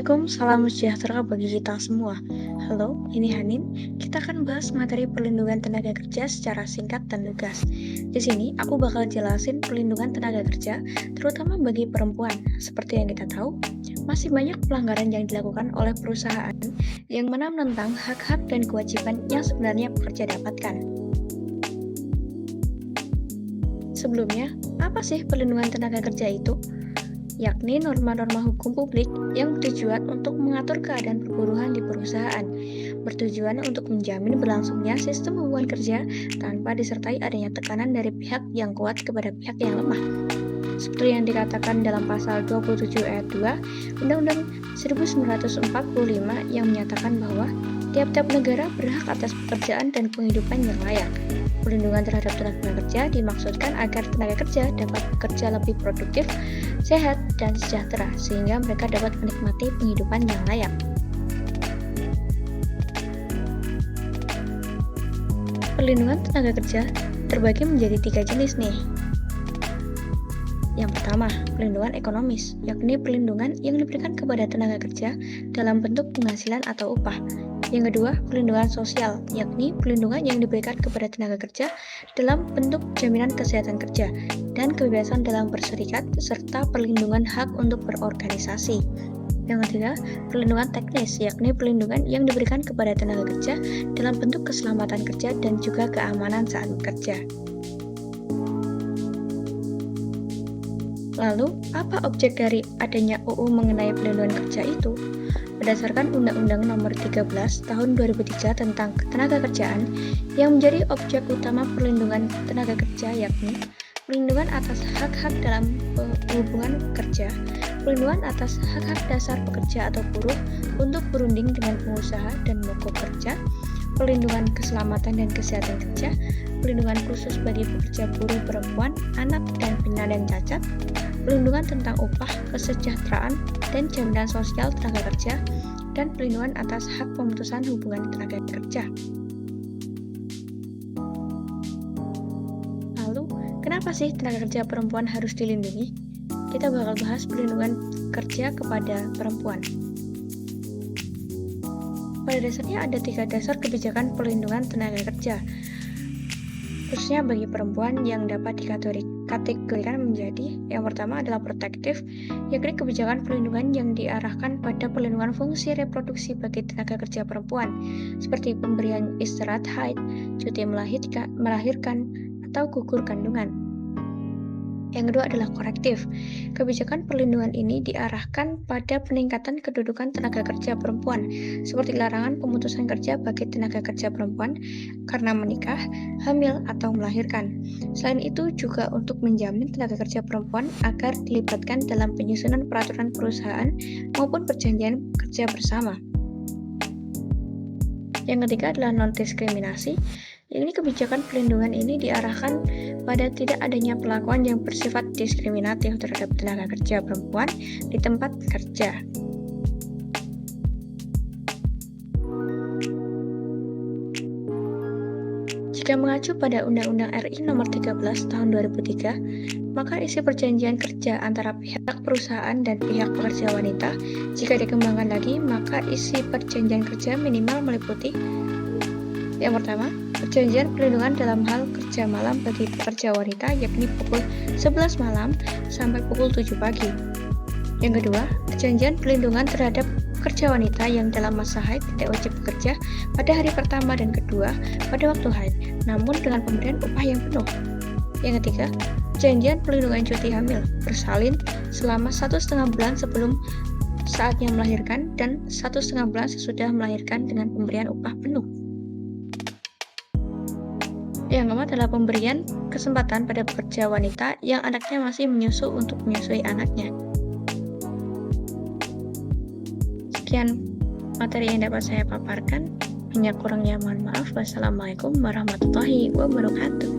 Assalamualaikum, salam sejahtera bagi kita semua. Halo, ini Hanin. Kita akan bahas materi perlindungan tenaga kerja secara singkat dan lugas. Di sini, aku bakal jelasin perlindungan tenaga kerja, terutama bagi perempuan. Seperti yang kita tahu, masih banyak pelanggaran yang dilakukan oleh perusahaan yang mana menentang hak-hak dan kewajiban yang sebenarnya pekerja dapatkan. Sebelumnya, apa sih perlindungan tenaga kerja itu? Yakni norma-norma hukum publik yang bertujuan untuk mengatur keadaan perburuhan di perusahaan, bertujuan untuk menjamin berlangsungnya sistem hubungan kerja tanpa disertai adanya tekanan dari pihak yang kuat kepada pihak yang lemah. Seperti yang dikatakan dalam pasal 27 ayat 2 Undang-Undang 1945 yang menyatakan bahwa tiap-tiap negara berhak atas pekerjaan dan penghidupan yang layak. Perlindungan terhadap tenaga kerja dimaksudkan agar tenaga kerja dapat bekerja lebih produktif, sehat, dan sejahtera, sehingga mereka dapat menikmati penghidupan yang layak. Perlindungan tenaga kerja terbagi menjadi 3 jenis nih. Yang pertama, perlindungan ekonomis, yakni perlindungan yang diberikan kepada tenaga kerja dalam bentuk penghasilan atau upah. Yang kedua, perlindungan sosial, yakni perlindungan yang diberikan kepada tenaga kerja dalam bentuk jaminan kesehatan kerja dan kebebasan dalam berserikat, serta perlindungan hak untuk berorganisasi. Yang ketiga, perlindungan teknis, yakni perlindungan yang diberikan kepada tenaga kerja dalam bentuk keselamatan kerja dan juga keamanan saat bekerja. Lalu, apa objek dari adanya UU mengenai perlindungan kerja itu? Berdasarkan Undang-Undang Nomor 13 Tahun 2003 tentang Ketenagakerjaan, yang menjadi objek utama perlindungan tenaga kerja yakni perlindungan atas hak-hak dalam hubungan kerja, perlindungan atas hak-hak dasar pekerja atau buruh untuk berunding dengan pengusaha dan mogok kerja, perlindungan keselamatan dan kesehatan kerja, perlindungan khusus bagi pekerja buruh perempuan, anak, dan penyandang cacat, perlindungan tentang upah, kesejahteraan, dan jaminan sosial tenaga kerja, dan perlindungan atas hak pemutusan hubungan tenaga kerja. Lalu, kenapa sih tenaga kerja perempuan harus dilindungi? Kita bakal bahas perlindungan kerja kepada perempuan. Pada dasarnya ada 3 dasar kebijakan perlindungan tenaga kerja, khususnya bagi perempuan yang dapat dikategorikan menjadi yang pertama adalah protektif, yakni kebijakan perlindungan yang diarahkan pada perlindungan fungsi reproduksi bagi tenaga kerja perempuan, seperti pemberian istirahat haid, cuti melahirkan, atau gugur kandungan. Yang kedua adalah korektif. Kebijakan perlindungan ini diarahkan pada peningkatan kedudukan tenaga kerja perempuan, seperti larangan pemutusan kerja bagi tenaga kerja perempuan karena menikah, hamil, atau melahirkan. Selain itu juga untuk menjamin tenaga kerja perempuan agar dilibatkan dalam penyusunan peraturan perusahaan maupun perjanjian kerja bersama. Yang ketiga adalah non-diskriminasi. Ini kebijakan perlindungan ini diarahkan pada tidak adanya perlakuan yang bersifat diskriminatif terhadap tenaga kerja perempuan di tempat kerja. Jika mengacu pada Undang-Undang RI Nomor 13 Tahun 2003, maka isi perjanjian kerja antara pihak perusahaan dan pihak pekerja wanita, jika dikembangkan lagi, maka isi perjanjian kerja minimal meliputi yang pertama, perjanjian perlindungan dalam hal kerja malam bagi pekerja wanita yakni pukul 11 malam sampai pukul 7 pagi. Yang kedua, perjanjian perlindungan terhadap pekerja wanita yang dalam masa haid tidak wajib bekerja pada hari pertama dan kedua pada waktu haid, namun dengan pemberian upah yang penuh. Yang ketiga, perjanjian perlindungan cuti hamil bersalin selama 1,5 bulan sebelum saatnya melahirkan dan 1,5 bulan sesudah melahirkan dengan pemberian upah penuh. Yang keempat adalah pemberian kesempatan pada pekerja wanita yang anaknya masih menyusu untuk menyusui anaknya. Sekian materi yang dapat saya paparkan. Banyak kurangnya mohon maaf. Wassalamualaikum warahmatullahi wabarakatuh.